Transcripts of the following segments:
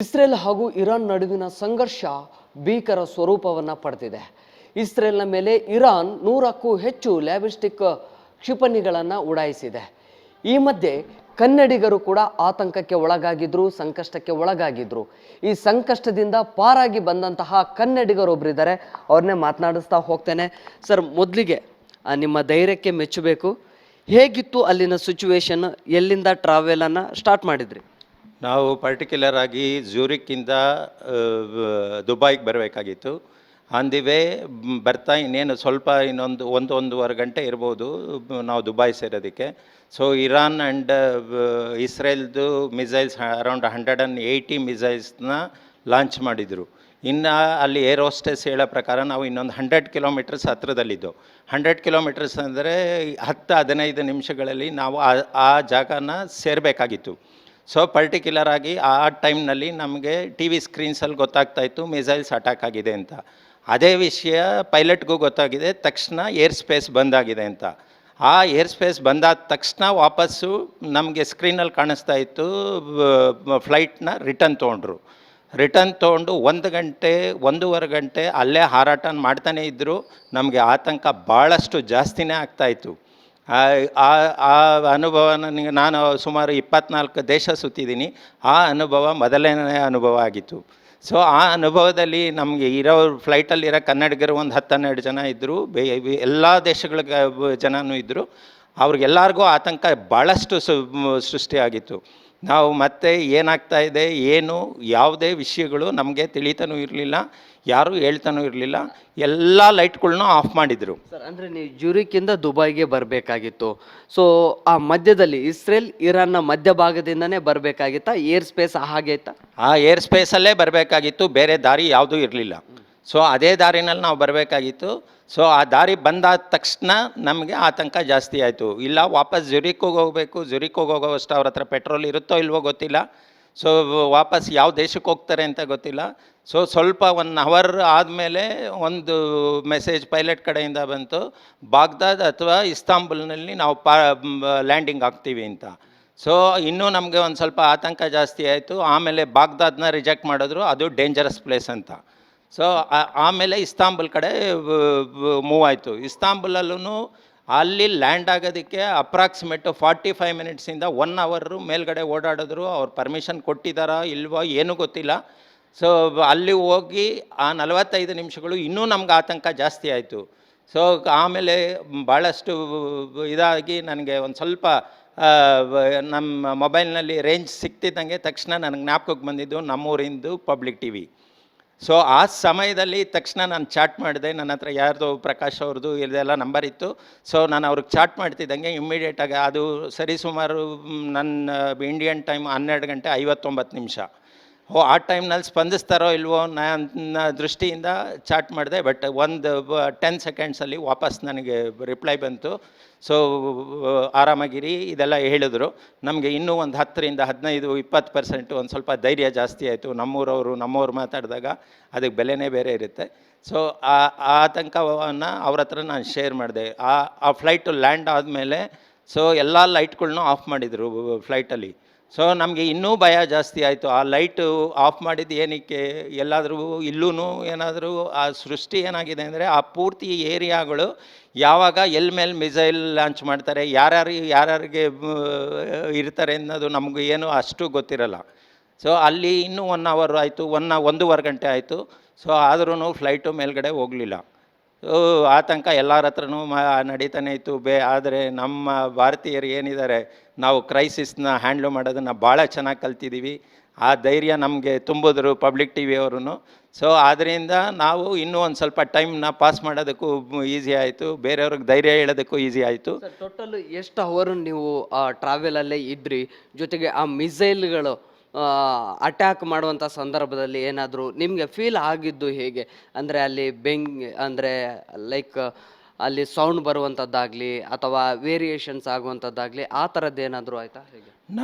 Israel ಹಾಗೂ Iran ನಡುವಿನ ಸಂಘರ್ಷ ಭೀಕರ ಸ್ವರೂಪವನ್ನು ಪಡೆದಿದೆ. ಇಸ್ರೇಲ್ನ ಮೇಲೆ ಇರಾನ್ 100ಕ್ಕೂ ಹೆಚ್ಚು ಲ್ಯಾಬಿಸ್ಟಿಕ್ ಕ್ಷಿಪಣಿಗಳನ್ನು ಉಡಾಯಿಸಿದೆ. ಈ ಮಧ್ಯೆ ಕನ್ನಡಿಗರು ಕೂಡ ಆತಂಕಕ್ಕೆ ಒಳಗಾಗಿದ್ರು, ಸಂಕಷ್ಟಕ್ಕೆ ಒಳಗಾಗಿದ್ರು. ಈ ಸಂಕಷ್ಟದಿಂದ ಪಾರಾಗಿ ಬಂದಂತಹ ಕನ್ನಡಿಗರೊಬ್ಬರಿದ್ದಾರೆ, ಅವ್ರನ್ನೇ ಮಾತನಾಡಿಸ್ತಾ ಹೋಗ್ತೇನೆ. ಸರ್, ಮೊದಲಿಗೆ ನಿಮ್ಮ ಧೈರ್ಯಕ್ಕೆ ಮೆಚ್ಚಬೇಕು. ಹೇಗಿತ್ತು ಅಲ್ಲಿನ ಸಿಚುವೇಶನ್? ಎಲ್ಲಿಂದ ಟ್ರಾವೆಲನ್ನು ಸ್ಟಾರ್ಟ್ ಮಾಡಿದ್ರಿ? ನಾವು ಪರ್ಟಿಕ್ಯುಲರ್ ಆಗಿ ಝೂರಿಕ್ಕಿಂದ ದುಬೈಗೆ ಬರಬೇಕಾಗಿತ್ತು. ಆನ್ ದಿ ವೇ ಬರ್ತಾ ಇನ್ನೇನು ಸ್ವಲ್ಪ ಒಂದೂವರೆ ಗಂಟೆ ಇರ್ಬೋದು ನಾವು ದುಬೈ ಸೇರೋದಕ್ಕೆ. ಸೊ ಇರಾನ್ ಆ್ಯಂಡ್ ಇಸ್ರೇಲ್ದು ಮಿಸೈಲ್ಸ್ ಅರೌಂಡ್ 180 ಮಿಸೈಲ್ಸ್ನ ಲಾಂಚ್ ಮಾಡಿದರು. ಇನ್ನು ಅಲ್ಲಿ ಏರ್ ಹೋಸ್ಟೆಸ್ ಹೇಳೋ ಪ್ರಕಾರ ನಾವು ಇನ್ನೊಂದು 100 ಕಿಲೋಮೀಟರ್ಸ್ ಹತ್ತಿರದಲ್ಲಿದ್ದು. 100 ಕಿಲೋಮೀಟರ್ಸ್ ಅಂದರೆ 10-15 ನಿಮಿಷಗಳಲ್ಲಿ ನಾವು ಆ ಜಾಗನ ಸೇರಬೇಕಾಗಿತ್ತು. ಸೊ ಪರ್ಟಿಕ್ಯುಲರ್ ಆಗಿ ಆ ಟೈಮ್ನಲ್ಲಿ ನಮಗೆ ಟಿ ವಿ ಸ್ಕ್ರೀನ್ಸಲ್ಲಿ ಗೊತ್ತಾಗ್ತಾಯಿತ್ತು ಮಿಸೈಲ್ಸ್ ಅಟ್ಯಾಕ್ ಆಗಿದೆ ಅಂತ. ಅದೇ ವಿಷಯ ಪೈಲಟ್ಗೂ ಗೊತ್ತಾಗಿದೆ. ತಕ್ಷಣ ಏರ್ ಸ್ಪೇಸ್ ಬಂದಾಗಿದೆ ಅಂತ. ಆ ಏರ್ ಸ್ಪೇಸ್ ಬಂದಾದ ತಕ್ಷಣ ವಾಪಸ್ಸು ನಮಗೆ ಸ್ಕ್ರೀನಲ್ಲಿ ಕಾಣಿಸ್ತಾ ಇತ್ತು ಫ್ಲೈಟ್ನ ರಿಟರ್ನ್ ತೊಗೊಂಡು 1 ಗಂಟೆ 1.5 ಗಂಟೆ ಅಲ್ಲೇ ಹಾರಾಟ ಮಾಡ್ತಾನೇ ಇದ್ದರು. ನಮಗೆ ಆತಂಕ ಭಾಳಷ್ಟು ಜಾಸ್ತಿನೇ ಆಗ್ತಾಯಿತ್ತು. ಆ ಅನುಭವ ನನಗೆ, ನಾನು ಸುಮಾರು 24 ದೇಶ ಸುತ್ತಿದ್ದೀನಿ. ಆ ಅನುಭವ ಮೊದಲನೇ ಅನುಭವ ಆಗಿತ್ತು. ಸೊ ಆ ಅನುಭವದಲ್ಲಿ ನಮಗೆ ಫ್ಲೈಟಲ್ಲಿರೋ ಕನ್ನಡಿಗರು ಒಂದು 10-12 ಜನ ಇದ್ದರು. ಎಲ್ಲ ದೇಶಗಳ ಜನನೂ ಇದ್ದರು. ಅವ್ರಿಗೆಲ್ಲರಿಗೂ ಆತಂಕ ಭಾಳಷ್ಟು ಸೃಷ್ಟಿಯಾಗಿತ್ತು. ನಾವು ಮತ್ತೆ ಏನಾಗ್ತಾ ಇದೆ, ಯಾವುದೇ ವಿಷಯಗಳು ನಮಗೆ ತಿಳಿತಾನೂ ಇರಲಿಲ್ಲ, ಯಾರೂ ಹೇಳ್ತಾನೂ ಇರಲಿಲ್ಲ. ಎಲ್ಲ ಲೈಟ್ಗಳನ್ನೂ ಆಫ್ ಮಾಡಿದರು. ಸರ್, ಅಂದರೆ ನೀವು ಝೂರಿಕ್ಕಿಂದ ದುಬೈಗೆ ಬರಬೇಕಾಗಿತ್ತು. ಸೊ ಆ ಮಧ್ಯದಲ್ಲಿ ಇಸ್ರೇಲ್ ಇರಾನ್ನ ಮಧ್ಯಭಾಗದಿಂದನೇ ಬರಬೇಕಾಗಿತ್ತಾ? ಏರ್ ಸ್ಪೇಸ್ ಹಾಗೆ ಇತ್ತಾ? ಆ ಏರ್ ಸ್ಪೇಸಲ್ಲೇ ಬರಬೇಕಾಗಿತ್ತು, ಬೇರೆ ದಾರಿ ಯಾವುದೂ ಇರಲಿಲ್ಲ. ಸೊ ಅದೇ ದಾರಿನಲ್ಲಿ ನಾವು ಬರಬೇಕಾಗಿತ್ತು. ಸೊ ಆ ದಾರಿ ಬಂದಾದ ತಕ್ಷಣ ನಮಗೆ ಆತಂಕ ಜಾಸ್ತಿ ಆಯಿತು. ಇಲ್ಲ, ವಾಪಸ್ ಝೂರಿಕ್ಕಿಗೆ ಹೋಗಬೇಕು. ಝೂರಿಕ್ಕಿಗೆ ಹೋಗೋವಷ್ಟು ಅವ್ರ ಹತ್ರ ಪೆಟ್ರೋಲ್ ಇರುತ್ತೋ ಇಲ್ವೋ ಗೊತ್ತಿಲ್ಲ. ಸೊ ವಾಪಸ್ ಯಾವ ದೇಶಕ್ಕೆ ಹೋಗ್ತಾರೆ ಅಂತ ಗೊತ್ತಿಲ್ಲ. ಸೊ ಸ್ವಲ್ಪ 1 ಅವರ್ ಆದಮೇಲೆ ಒಂದು ಮೆಸೇಜ್ ಪೈಲಟ್ ಕಡೆಯಿಂದ ಬಂತು, ಬಾಗ್ದಾದ್ ಅಥವಾ ಇಸ್ತಾಂಬುಲ್ನಲ್ಲಿ ನಾವು ಲ್ಯಾಂಡಿಂಗ್ ಆಗ್ತೀವಿ ಅಂತ. ಸೊ ಇನ್ನೂ ನಮಗೆ ಒಂದು ಸ್ವಲ್ಪ ಆತಂಕ ಜಾಸ್ತಿ ಆಯಿತು. ಆಮೇಲೆ ಬಾಗ್ದಾದ್ನ ರಿಜೆಕ್ಟ್ ಮಾಡಿದ್ರು, ಅದು ಡೇಂಜರಸ್ ಪ್ಲೇಸ್ ಅಂತ. ಸೊ ಆಮೇಲೆ ಇಸ್ತಾಂಬುಲ್ ಕಡೆ ಮೂವ್ ಆಯಿತು. ಇಸ್ತಾಂಬುಲಲ್ಲೂ ಅಲ್ಲಿ ಲ್ಯಾಂಡ್ ಆಗೋದಕ್ಕೆ ಅಪ್ರಾಕ್ಸಿಮೇಟ್ 45 ಮಿನಿಟ್ಸಿಂದ 1 ಅವರು ಮೇಲ್ಗಡೆ ಓಡಾಡಿದ್ರು. ಅವ್ರು ಪರ್ಮಿಷನ್ ಕೊಟ್ಟಿದ್ದಾರಾ ಇಲ್ವೋ ಏನೂ ಗೊತ್ತಿಲ್ಲ. ಸೊ ಅಲ್ಲಿ ಹೋಗಿ ಆ 45 ನಿಮಿಷಗಳು ಇನ್ನೂ ನಮ್ಗೆ ಆತಂಕ ಜಾಸ್ತಿ ಆಯಿತು. ಸೊ ಆಮೇಲೆ ಭಾಳಷ್ಟು ಇದಾಗಿ ನನಗೆ ಒಂದು ಸ್ವಲ್ಪ ನಮ್ಮ ಮೊಬೈಲ್ನಲ್ಲಿ ರೇಂಜ್ ಸಿಗ್ತಿದ್ದಂಗೆ ತಕ್ಷಣ ನನಗೆ ಜ್ಞಾಪಕಕ್ಕೆ ಬಂದಿದ್ದು ನಮ್ಮೂರಿಂದು ಪಬ್ಲಿಕ್ ಟಿ ವಿ. ಸೊ ಆ ಸಮಯದಲ್ಲಿ ತಕ್ಷಣ ನಾನು ಚಾಟ್ ಮಾಡಿದೆ. ನನ್ನ ಹತ್ರ ಯಾರ್ದು ಪ್ರಕಾಶ್ ಅವ್ರದ್ದು ಇದೆಲ್ಲ ನಂಬರ್ ಇತ್ತು. ಸೊ ನಾನು ಅವ್ರಿಗೆ ಚಾಟ್ ಮಾಡ್ತಿದ್ದಂಗೆ ಇಮ್ಮಿಡಿಯೇಟಾಗಿ ಅದು ಸರಿಸುಮಾರು ನನ್ನ ಇಂಡಿಯನ್ ಟೈಮ್ 12 ಗಂಟೆ 59 ನಿಮಿಷ. ಆ ಟೈಮ್ನಲ್ಲಿ ಸ್ಪಂದಿಸ್ತಾರೋ ಇಲ್ವೋ ನನ್ನ ದೃಷ್ಟಿಯಿಂದ ಚಾಟ್ ಮಾಡಿದೆ. ಬಟ್ ಒಂದು 10 ಸೆಕೆಂಡ್ಸಲ್ಲಿ ವಾಪಸ್ ನನಗೆ ರಿಪ್ಲೈ ಬಂತು. ಸೊ ಆರಾಮಾಗಿರಿ ಇದೆಲ್ಲ ಹೇಳಿದ್ರು. ನಮಗೆ ಇನ್ನೂ ಒಂದು 10-15-20% ಒಂದು ಸ್ವಲ್ಪ ಧೈರ್ಯ ಜಾಸ್ತಿ ಆಯಿತು. ನಮ್ಮವ್ರು ಮಾತಾಡಿದಾಗ ಅದಕ್ಕೆ ಬೆಲೆನೇ ಬೇರೆ ಇರುತ್ತೆ. ಸೊ ಆ ಆತಂಕವನ್ನು ಅವ್ರ ಹತ್ರ ನಾನು ಶೇರ್ ಮಾಡಿದೆ. ಆ ಫ್ಲೈಟು ಲ್ಯಾಂಡ್ ಆದಮೇಲೆ ಸೊ ಎಲ್ಲ ಲೈಟ್ಗಳ್ನೂ ಆಫ್ ಮಾಡಿದರು ಫ್ಲೈಟಲ್ಲಿ. ಸೊ ನಮಗೆ ಇನ್ನೂ ಭಯ ಜಾಸ್ತಿ ಆಯಿತು. ಆ ಲೈಟು ಆಫ್ ಮಾಡಿದ್ದು ಏನಕ್ಕೆ, ಎಲ್ಲಾದರೂ ಇಲ್ಲೂ ಏನಾದರೂ ಆ ಸೃಷ್ಟಿ ಏನಾಗಿದೆ ಅಂದರೆ, ಆ ಪೂರ್ತಿ ಏರಿಯಾಗಳು ಯಾವಾಗ ಮೇಲೆ ಮಿಸೈಲ್ ಲಾಂಚ್ ಮಾಡ್ತಾರೆ, ಯಾರ್ಯಾರಿಗೆ ಇರ್ತಾರೆ ಅನ್ನೋದು ನಮಗೂ ಏನು ಅಷ್ಟು ಗೊತ್ತಿರಲ್ಲ. ಸೊ ಅಲ್ಲಿ ಇನ್ನೂ 1 ಅವರ್ ಆಯಿತು, 1.5 ಗಂಟೆ ಆಯಿತು. ಸೊ ಆದ್ರೂ ಫ್ಲೈಟು ಮೇಲ್ಗಡೆ ಹೋಗಲಿಲ್ಲ. ಆತಂಕ ಎಲ್ಲರ ಹತ್ರನೂ ನಡೀತಾನೆ ಇತ್ತು. ಆದರೆ ನಮ್ಮ ಭಾರತೀಯರು ಏನಿದ್ದಾರೆ, ನಾವು ಕ್ರೈಸಿಸ್ನ ಹ್ಯಾಂಡ್ಲ್ ಮಾಡೋದನ್ನು ಭಾಳ ಚೆನ್ನಾಗಿ ಕಲ್ತಿದ್ದೀವಿ. ಆ ಧೈರ್ಯ ನಮಗೆ ತುಂಬಿದ್ರು ಪಬ್ಲಿಕ್ ಟಿ ವಿಯವರು. ಸೊ ಆದ್ದರಿಂದ ನಾವು ಇನ್ನೂ ಒಂದು ಸ್ವಲ್ಪ ಟೈಮ್ನ ಪಾಸ್ ಮಾಡೋದಕ್ಕೂ ಈಸಿ ಆಯಿತು, ಬೇರೆಯವ್ರಿಗೆ ಧೈರ್ಯ ಹೇಳೋದಕ್ಕೂ ಈಸಿ ಆಯಿತು. ಟೋಟಲ್ ಎಷ್ಟು ಅವರು ನೀವು ಟ್ರಾವೆಲಲ್ಲೇ ಇದ್ರಿ? ಜೊತೆಗೆ ಆ ಮಿಸೈಲ್ಗಳು ಅಟ್ಯಾಕ್ ಮಾಡುವಂಥ ಸಂದರ್ಭದಲ್ಲಿ ಏನಾದರೂ ನಿಮಗೆ ಫೀಲ್ ಆಗಿದ್ದು ಹೇಗೆ? ಅಂದರೆ ಅಲ್ಲಿ ಅಂದರೆ ಲೈಕ್ ಅಲ್ಲಿ ಸೌಂಡ್ ಬರುವಂಥದ್ದಾಗಲಿ ಅಥವಾ ವೇರಿಯೇಷನ್ಸ್ ಆಗುವಂಥದ್ದಾಗಲಿ ಆ ಥರದ್ದು ಏನಾದರೂ ಆಯಿತಾ? ಹೇಗೆ?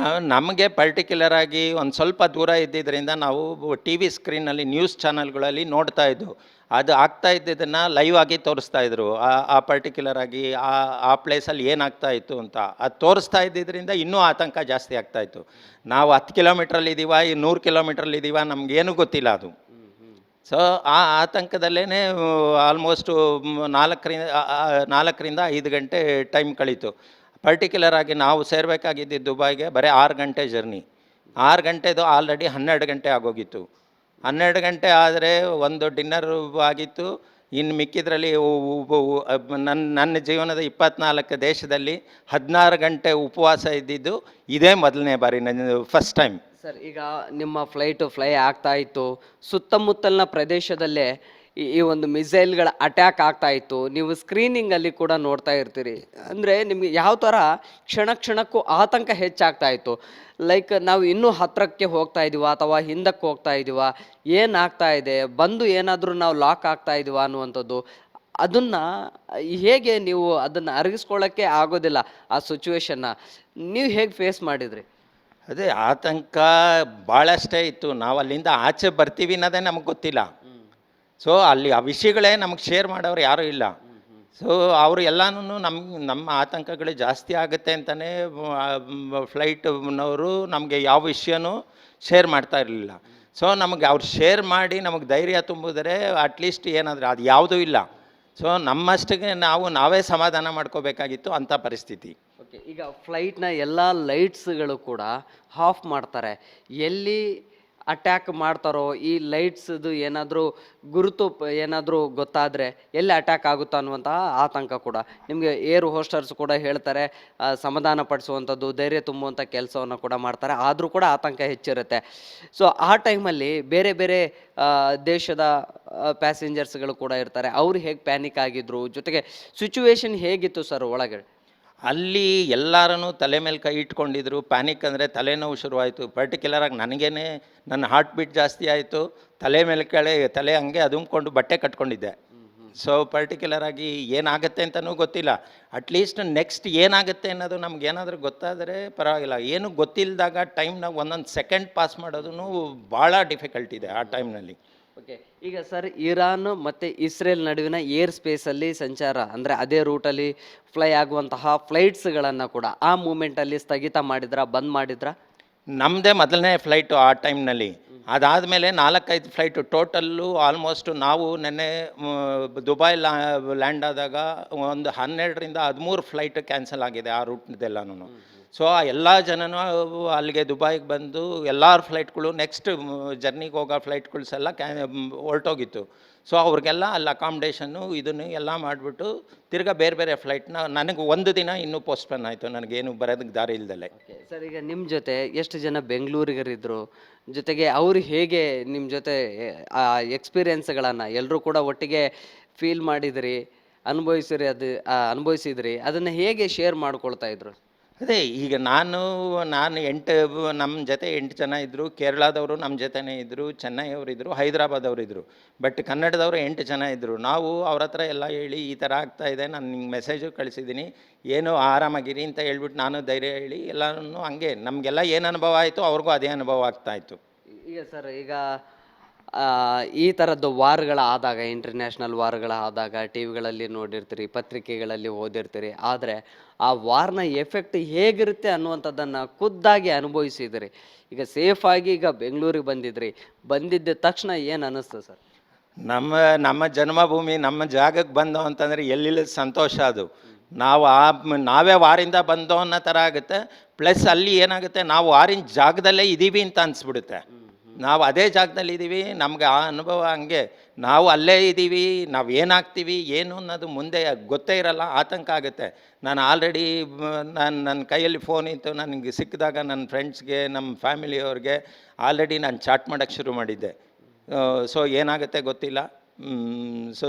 ನಮಗೆ ಪರ್ಟಿಕ್ಯುಲರ್ ಆಗಿ ಒಂದು ಸ್ವಲ್ಪ ದೂರ ಇದ್ದಿದ್ದರಿಂದ ನಾವು ಟಿ ವಿ ಸ್ಕ್ರೀನಲ್ಲಿ ನ್ಯೂಸ್ ಚಾನಲ್ಗಳಲ್ಲಿ ನೋಡ್ತಾ ಇದ್ದು. ಅದು ಆಗ್ತಾ ಇದ್ದಿದ್ದನ್ನು ಲೈವ್ ಆಗಿ ತೋರಿಸ್ತಾ ಇದ್ರು, ಆ ಪರ್ಟಿಕ್ಯುಲರ್ ಆಗಿ ಆ ಪ್ಲೇಸಲ್ಲಿ ಏನಾಗ್ತಾ ಇತ್ತು ಅಂತ ಅದು ತೋರಿಸ್ತಾ ಇದ್ದಿದ್ದರಿಂದ ಇನ್ನೂ ಆತಂಕ ಜಾಸ್ತಿ ಆಗ್ತಾ ಇತ್ತು. ನಾವು 10 ಕಿಲೋಮೀಟ್ರಲ್ಲಿ ಇದ್ದೀವ, ಈ 100 ಕಿಲೋಮೀಟ್ರಲ್ಲಿ ಇದ್ದೀವ, ನಮಗೇನು ಗೊತ್ತಿಲ್ಲ ಅದು. ಸೊ ಆ ಆತಂಕದಲ್ಲೇ ಆಲ್ಮೋಸ್ಟು 4ರಿಂದ 5 ಗಂಟೆ ಟೈಮ್ ಕಳೀತು. ಪರ್ಟಿಕ್ಯುಲರ್ ಆಗಿ ನಾವು ಸೇರಬೇಕಾಗಿದ್ದು ದುಬೈಗೆ ಬರೀ 6 ಗಂಟೆ ಜರ್ನಿ. 6 ಗಂಟೆದು ಆಲ್ರೆಡಿ 12 ಗಂಟೆ ಆಗೋಗಿತ್ತು. 12 ಗಂಟೆ ಆದರೆ ಒಂದು ಡಿನ್ನರು ಆಗಿತ್ತು. ಇನ್ನು ಮಿಕ್ಕಿದ್ರಲ್ಲಿ ನನ್ನ ಜೀವನದ 24 ದೇಶದಲ್ಲಿ 16 ಗಂಟೆ ಉಪವಾಸ ಇದ್ದಿದ್ದು ಇದೇ ಮೊದಲನೇ ಬಾರಿ, ನನ್ನ ಫಸ್ಟ್ ಟೈಮ್. ಸರ್, ಈಗ ನಿಮ್ಮ ಫ್ಲೈ ಆಗ್ತಾ ಇತ್ತು, ಸುತ್ತಮುತ್ತಲಿನ ಪ್ರದೇಶದಲ್ಲೇ ಈ ಒಂದು ಮಿಸೈಲ್ಗಳ ಅಟ್ಯಾಕ್ ಆಗ್ತಾ ಇತ್ತು, ನೀವು ಸ್ಕ್ರೀನಿಂಗಲ್ಲಿ ಕೂಡ ನೋಡ್ತಾ ಇರ್ತೀರಿ. ಅಂದರೆ ನಿಮಗೆ ಯಾವ ಥರ ಕ್ಷಣಕ್ಕೂ ಆತಂಕ ಹೆಚ್ಚಾಗ್ತಾ ಇತ್ತು. ಲೈಕ್ ನಾವು ಇನ್ನೂ ಹತ್ತಿರಕ್ಕೆ ಹೋಗ್ತಾ ಇದೀವ ಅಥವಾ ಹಿಂದಕ್ಕೆ ಹೋಗ್ತಾ ಇದೀವ, ಏನಾಗ್ತಾ ಇದೆ, ಬಂದು ಏನಾದರೂ ನಾವು ಲಾಕ್ ಆಗ್ತಾ ಇದೀವ ಅನ್ನುವಂಥದ್ದು. ಅದನ್ನು ಹೇಗೆ ನೀವು ಅದನ್ನು ಅರಗಿಸ್ಕೊಳ್ಳೋಕ್ಕೆ ಆಗೋದಿಲ್ಲ, ಆ ಸಿಚುವೇಶನ್ನ ನೀವು ಹೇಗೆ ಫೇಸ್ ಮಾಡಿದ್ರಿ? ಅದೇ ಆತಂಕ ಭಾಳಷ್ಟೇ ಇತ್ತು. ನಾವು ಅಲ್ಲಿಂದ ಆಚೆ ಬರ್ತೀವಿ ಅನ್ನೋದೇ ನಮಗೆ ಗೊತ್ತಿಲ್ಲ. ಸೊ ಅಲ್ಲಿ ಆ ವಿಷಯಗಳೇ ನಮಗೆ ಶೇರ್ ಮಾಡೋರು ಯಾರೂ ಇಲ್ಲ. ಸೊ ಅವರು ಎಲ್ಲನೂ ನಮ್ಮ ಆತಂಕಗಳು ಜಾಸ್ತಿ ಆಗುತ್ತೆ ಅಂತಲೇ ಫ್ಲೈಟ್ನವರು ನಮಗೆ ಯಾವ ವಿಷಯನೂ ಶೇರ್ ಮಾಡ್ತಾ ಇರಲಿಲ್ಲ. ಸೊ ನಮಗೆ ಅವ್ರು ಶೇರ್ ಮಾಡಿ ನಮಗೆ ಧೈರ್ಯ ತುಂಬಿದ್ರೆ ಅಟ್ಲೀಸ್ಟ್ ಏನಾದರೂ ಅದು ಯಾವುದೂ ಇಲ್ಲ. ಸೊ ನಮ್ಮಷ್ಟಿಗೆ ನಾವೇ ಸಮಾಧಾನ ಮಾಡ್ಕೋಬೇಕಾಗಿತ್ತು ಅಂಥ ಪರಿಸ್ಥಿತಿ. ಓಕೆ, ಈಗ ಫ್ಲೈಟ್ನ ಎಲ್ಲ ಲೈಟ್ಸ್ಗಳು ಕೂಡ ಆಫ್ ಮಾಡ್ತಾರೆ. ಎಲ್ಲಿ ಅಟ್ಯಾಕ್ ಮಾಡ್ತಾರೋ ಈ ಲೈಟ್ಸ್ದು ಏನಾದರೂ ಗುರುತು ಏನಾದರೂ ಗೊತ್ತಾದರೆ ಎಲ್ಲಿ ಅಟ್ಯಾಕ್ ಆಗುತ್ತೋ ಅನ್ನುವಂತಹ ಆತಂಕ ಕೂಡ ನಿಮಗೆ ಏರ್ ಹೋಸ್ಟರ್ಸ್ ಕೂಡ ಹೇಳ್ತಾರೆ. ಸಮಾಧಾನ ಪಡಿಸುವಂಥದ್ದು, ಧೈರ್ಯ ತುಂಬುವಂಥ ಕೆಲಸವನ್ನು ಕೂಡ ಮಾಡ್ತಾರೆ, ಆದರೂ ಕೂಡ ಆತಂಕ ಹೆಚ್ಚಿರುತ್ತೆ. ಸೊ ಆ ಟೈಮಲ್ಲಿ ಬೇರೆ ಬೇರೆ ದೇಶದ ಪ್ಯಾಸೆಂಜರ್ಸ್ಗಳು ಕೂಡ ಇರ್ತಾರೆ. ಅವ್ರು ಹೇಗೆ ಪ್ಯಾನಿಕ್ ಆಗಿದ್ರು, ಜೊತೆಗೆ ಸಿಚುವೇಶನ್ ಹೇಗಿತ್ತು ಸರ್ ಒಳಗಡೆ? ಅಲ್ಲಿ ಎಲ್ಲರೂ ತಲೆ ಮೇಲೆ ಕೈ ಇಟ್ಕೊಂಡಿದ್ರು. ಪ್ಯಾನಿಕ್ ಅಂದರೆ ತಲೆನೋವು ಶುರುವಾಯಿತು. ಪರ್ಟಿಕ್ಯುಲರಾಗಿ ನನಗೇನೆ ನನ್ನ ಹಾರ್ಟ್ ಬೀಟ್ ಜಾಸ್ತಿ ಆಯಿತು. ತಲೆ ಮೇಲೆ ತಲೆ ಹಂಗೆ ಅದುಮ್ಕೊಂಡು ಬಟ್ಟೆ ಕಟ್ಕೊಂಡಿದ್ದೆ. ಸೊ ಪರ್ಟಿಕ್ಯುಲರಾಗಿ ಏನಾಗುತ್ತೆ ಅಂತಲೂ ಗೊತ್ತಿಲ್ಲ. ಅಟ್ಲೀಸ್ಟ್ ನೆಕ್ಸ್ಟ್ ಏನಾಗುತ್ತೆ ಅನ್ನೋದು ನಮಗೇನಾದರೂ ಗೊತ್ತಾದರೆ ಪರವಾಗಿಲ್ಲ. ಏನು ಗೊತ್ತಿಲ್ಲದಾಗ ಟೈಮ್ನಾಗ ಒಂದೊಂದು ಸೆಕೆಂಡ್ ಪಾಸ್ ಮಾಡೋದು ಭಾಳ ಡಿಫಿಕಲ್ಟ್ ಇದೆ ಆ ಟೈಮ್ನಲ್ಲಿ. ಓಕೆ, ಈಗ ಸರ್ ಇರಾನ್ ಮತ್ತು ಇಸ್ರೇಲ್ ನಡುವಿನ ಏರ್ ಸ್ಪೇಸಲ್ಲಿ ಸಂಚಾರ ಅಂದರೆ ಅದೇ ರೂಟಲ್ಲಿ ಫ್ಲೈ ಆಗುವಂತಹ ಫ್ಲೈಟ್ಸ್ಗಳನ್ನು ಕೂಡ ಆ ಮೂಮೆಂಟಲ್ಲಿ ಸ್ಥಗಿತ ಮಾಡಿದ್ರಾ, ಬಂದ್ ಮಾಡಿದ್ರಾ? ನಮ್ಮದೇ ಮೊದಲನೇ ಫ್ಲೈಟು ಆ ಟೈಮ್ನಲ್ಲಿ. ಅದಾದಮೇಲೆ 4-5 ಫ್ಲೈಟು ಟೋಟಲ್ಲು ಆಲ್ಮೋಸ್ಟು ನಾವು ನೆನ್ನೆ ದುಬೈ ಲ್ಯಾಂಡ್ ಆದಾಗ ಒಂದು 12ರಿಂದ 13 ಫ್ಲೈಟ್ ಕ್ಯಾನ್ಸಲ್ ಆಗಿದೆ ಆ ರೂಟ್ದೆಲ್ಲನೂ. ಸೊ ಆ ಎಲ್ಲ ಜನನೂ ಅಲ್ಲಿಗೆ ದುಬೈಗೆ ಬಂದು ಎಲ್ಲರ ಫ್ಲೈಟ್ಗಳು ನೆಕ್ಸ್ಟ್ ಜರ್ನಿಗೆ ಹೋಗೋ ಫ್ಲೈಟ್ಗಳ್ಸ್ ಎಲ್ಲ ಹೊರಟೋಗಿತ್ತು. ಸೊ ಅವ್ರಿಗೆಲ್ಲ ಅಲ್ಲಿ ಅಕಾಮಿಡೇಷನ್ನು ಇದನ್ನು ಎಲ್ಲ ಮಾಡಿಬಿಟ್ಟು ತಿರ್ಗಾ ಬೇರೆ ಬೇರೆ ಫ್ಲೈಟ್ನ ನನಗೆ ಒಂದು ದಿನ ಇನ್ನೂ ಪೋಸ್ಟ್ಪೋನ್ ಆಯಿತು, ನನಗೇನು ಬರೋದಕ್ಕೆ ದಾರಿ ಇಲ್ದಲೆ. ಸರ್, ಈಗ ನಿಮ್ಮ ಜೊತೆ ಎಷ್ಟು ಜನ ಬೆಂಗಳೂರಿಗರಿದ್ರು, ಜೊತೆಗೆ ಅವರು ಹೇಗೆ ನಿಮ್ಮ ಜೊತೆ ಆ ಎಕ್ಸ್ಪೀರಿಯನ್ಸ್ಗಳನ್ನು ಎಲ್ಲರೂ ಕೂಡ ಒಟ್ಟಿಗೆ ಫೀಲ್ ಮಾಡಿದ್ರಿ, ಅನುಭವಿಸಿದ್ರಿ, ಅದನ್ನು ಹೇಗೆ ಶೇರ್ ಮಾಡ್ಕೊಳ್ತಾ ಇದ್ರು? ಅದೇ ಈಗ ನಾನು ನಮ್ಮ ಜೊತೆ 8 ಜನ ಇದ್ದರು. ಕೇರಳದವರು ನಮ್ಮ ಜೊತೆನೇ ಇದ್ದರು, ಚೆನ್ನೈಯವರು ಇದ್ದರು, ಹೈದರಾಬಾದವರು ಇದ್ದರು. ಬಟ್ ಕನ್ನಡದವರು 8 ಜನ ಇದ್ದರು. ನಾವು ಅವ್ರ ಹತ್ರ ಎಲ್ಲ ಹೇಳಿ ಈ ಥರ ಆಗ್ತಾಯಿದೆ, ನಾನು ನಿಂಗೆ ಮೆಸೇಜು ಕಳಿಸಿದ್ದೀನಿ, ಏನು ಆರಾಮಾಗಿರಿ ಅಂತ ಹೇಳ್ಬಿಟ್ಟು ನಾನು ಧೈರ್ಯ ಹೇಳಿ ಎಲ್ಲನೂ ಹಂಗೆ ನಮಗೆಲ್ಲ ಏನು ಅನುಭವ ಆಯಿತು ಅವ್ರಿಗೂ ಅದೇ ಅನುಭವ ಆಗ್ತಾಯಿತ್ತು. ಈಗ ಸರ್, ಈಗ ಈ ಥರದ್ದು ವಾರ್ಗಳಾದಾಗ, ಇಂಟರ್ನ್ಯಾಷನಲ್ ವಾರ್ಗಳಾದಾಗ ಟಿ ವಿಗಳಲ್ಲಿ ನೋಡಿರ್ತೀರಿ, ಪತ್ರಿಕೆಗಳಲ್ಲಿ ಓದಿರ್ತೀರಿ. ಆದರೆ ಆ ವಾರ್ನ ಎಫೆಕ್ಟ್ ಹೇಗಿರುತ್ತೆ ಅನ್ನುವಂಥದ್ದನ್ನು ಖುದ್ದಾಗಿ ಅನುಭವಿಸಿದಿರಿ. ಈಗ ಸೇಫಾಗಿ ಈಗ ಬೆಂಗಳೂರಿಗೆ ಬಂದಿದ್ದ ತಕ್ಷಣ ಏನು ಅನ್ನಿಸ್ತು ಸರ್? ನಮ್ಮ ಜನ್ಮಭೂಮಿ, ನಮ್ಮ ಜಾಗಕ್ಕೆ ಬಂದೋ ಅಂತಂದರೆ ಎಲ್ಲಿಲ್ಲ ಸಂತೋಷ ಅದು. ನಾವೇ ವಾರಿಂದ ಬಂದೋ ಅನ್ನೋ ಥರ ಆಗುತ್ತೆ. ಪ್ಲಸ್ ಅಲ್ಲಿ ಏನಾಗುತ್ತೆ, ನಾವು ವಾರಿನ ಜಾಗದಲ್ಲೇ ಇದ್ದೀವಿ ಅಂತ ಅನಿಸ್ಬಿಡುತ್ತೆ. ನಾವು ಅದೇ ಜಾಗದಲ್ಲಿ ಇದ್ದೀವಿ, ನಮ್ಗೆ ಆ ಅನುಭವ ಹಂಗೆ. ನಾವು ಅಲ್ಲೇ ಇದ್ದೀವಿ, ನಾವು ಏನಾಗ್ತೀವಿ ಏನು ಅನ್ನೋದು ಮುಂದೆ ಗೊತ್ತೇ ಇರಲ್ಲ, ಆತಂಕ ಆಗುತ್ತೆ. ನಾನು ಆಲ್ರೆಡಿ ನನ್ನ ಕೈಯಲ್ಲಿ ಫೋನ್ ಇತ್ತು, ನನಗೆ ಸಿಕ್ಕಿದಾಗ ನನ್ನ ಫ್ರೆಂಡ್ಸ್ಗೆ, ನಮ್ಮ ಫ್ಯಾಮಿಲಿಯವ್ರಿಗೆ ಆಲ್ರೆಡಿ ನಾನು ಚಾಟ್ ಮಾಡೋಕ್ಕೆ ಶುರು ಮಾಡಿದ್ದೆ. ಸೊ ಏನಾಗುತ್ತೆ ಗೊತ್ತಿಲ್ಲ ಸೊ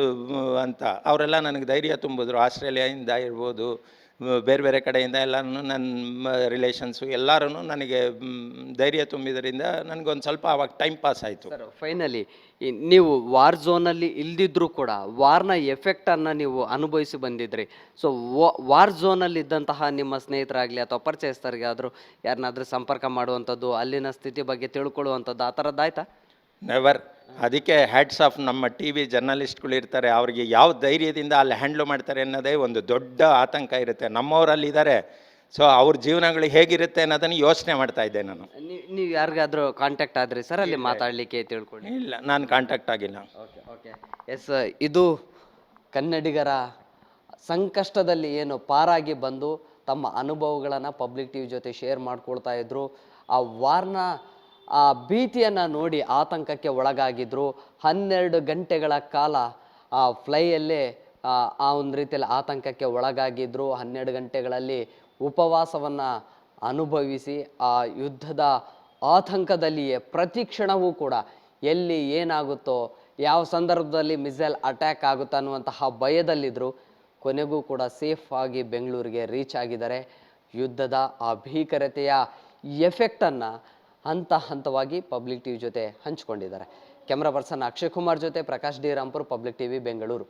ಅಂತ ಅವರೆಲ್ಲ ನನಗೆ ಧೈರ್ಯ ತುಂಬಿದ್ರು. ಆಸ್ಟ್ರೇಲಿಯಾದಿಂದ ಇರ್ಬೋದು, ಬೇರೆ ಬೇರೆ ಕಡೆಯಿಂದ ಎಲ್ಲನೂ ನನ್ನ ರಿಲೇಷನ್ಸು ಎಲ್ಲರೂ ನನಗೆ ಧೈರ್ಯ ತುಂಬಿದ್ರಿಂದ ನನಗೊಂದು ಸ್ವಲ್ಪ ಆವಾಗ ಟೈಮ್ ಪಾಸ್ ಆಯಿತು. ಸರ್, ಫೈನಲಿ ನೀವು ವಾರ್ ಝೋನಲ್ಲಿ ಇಲ್ದಿದ್ರೂ ಕೂಡ ವಾರ್ನ ಎಫೆಕ್ಟನ್ನು ನೀವು ಅನುಭವಿಸಿ ಬಂದಿದ್ರಿ. ಸೊ ವಾರ್ ಝೋನಲ್ಲಿ ಇದ್ದಂತಹ ನಿಮ್ಮ ಸ್ನೇಹಿತರಾಗಲಿ ಅಥವಾ ಪರಿಚಯಸ್ಥರಿಗಾದರೂ ಯಾರನ್ನಾದರೂ ಸಂಪರ್ಕ ಮಾಡುವಂಥದ್ದು, ಅಲ್ಲಿನ ಸ್ಥಿತಿ ಬಗ್ಗೆ ತಿಳ್ಕೊಳ್ಳುವಂಥದ್ದು ಆ ಥರದ್ದಾಯ್ತಾ? ನೆವರ್. ಅದಕ್ಕೆ ಹ್ಯಾಟ್ಸ್ ಆಫ್ ನಮ್ಮ ಟಿ ವಿ ಜರ್ನಲಿಸ್ಟ್ಗಳು ಇರ್ತಾರೆ, ಅವ್ರಿಗೆ ಯಾವ ಧೈರ್ಯದಿಂದ ಅಲ್ಲಿ ಹ್ಯಾಂಡ್ಲ್ ಮಾಡ್ತಾರೆ ಅನ್ನೋದೇ ಒಂದು ದೊಡ್ಡ ಆತಂಕ ಇರುತ್ತೆ. ನಮ್ಮವರಲ್ಲಿ ಇದ್ದಾರೆ, ಸೊ ಅವ್ರ ಜೀವನಗಳು ಹೇಗಿರುತ್ತೆ ಅನ್ನೋದನ್ನು ಯೋಚನೆ ಮಾಡ್ತಾ ಇದ್ದೆ ನಾನು. ನೀವು ಯಾರಿಗಾದ್ರೂ ಕಾಂಟ್ಯಾಕ್ಟ್ ಆದ್ರಿ ಸರ್ ಅಲ್ಲಿ ಮಾತಾಡಲಿಕ್ಕೆ ತಿಳ್ಕೊಂಡು? ಇಲ್ಲ, ನಾನು ಕಾಂಟ್ಯಾಕ್ಟ್ ಆಗಿಲ್ಲ. ಓಕೆ ಓಕೆ ಎಸ್, ಇದು ಕನ್ನಡಿಗರ ಸಂಕಷ್ಟದಲ್ಲಿ ಏನು ಪಾರಾಗಿ ಬಂದು ತಮ್ಮ ಅನುಭವಗಳನ್ನು ಪಬ್ಲಿಕ್ ಟಿವಿ ಜೊತೆ ಶೇರ್ ಮಾಡ್ಕೊಳ್ತಾ ಇದ್ರು. ಆ ವಾರ್ನ ಆ ಭೀತಿಯನ್ನು ನೋಡಿ ಆತಂಕಕ್ಕೆ ಒಳಗಾಗಿದ್ರು. 12 ಗಂಟೆಗಳ ಕಾಲ ಆ ಫ್ಲೈಯಲ್ಲೇ ಆ ಒಂದು ರೀತಿಯಲ್ಲಿ ಆತಂಕಕ್ಕೆ ಒಳಗಾಗಿದ್ರು. 12 ಗಂಟೆಗಳಲ್ಲಿ ಉಪವಾಸವನ್ನು ಅನುಭವಿಸಿ ಆ ಯುದ್ಧದ ಆತಂಕದಲ್ಲಿಯೇ ಪ್ರತಿ ಕ್ಷಣವೂ ಕೂಡ ಎಲ್ಲಿ ಏನಾಗುತ್ತೋ, ಯಾವ ಸಂದರ್ಭದಲ್ಲಿ ಮಿಸೈಲ್ ಅಟ್ಯಾಕ್ ಆಗುತ್ತೋ ಅನ್ನುವಂತಹ ಭಯದಲ್ಲಿದ್ದರು. ಕೊನೆಗೂ ಕೂಡ ಸೇಫ್ ಆಗಿ ಬೆಂಗಳೂರಿಗೆ ರೀಚ್ ಆಗಿದ್ದಾರೆ. ಯುದ್ಧದ ಆ ಭೀಕರತೆಯ ಎಫೆಕ್ಟನ್ನು ಹಂತ ಹಂತವಾಗಿ ಪಬ್ಲಿಕ್ ಟಿವಿ ಜೊತೆ ಹಂಚಿಕೊಂಡಿದ್ದಾರೆ. ಕ್ಯಾಮ್ರಾ ಪರ್ಸನ್ ಅಕ್ಷಯ್ ಕುಮಾರ್ ಜೊತೆ Prakash D Rampur, public TV, Bengaluru.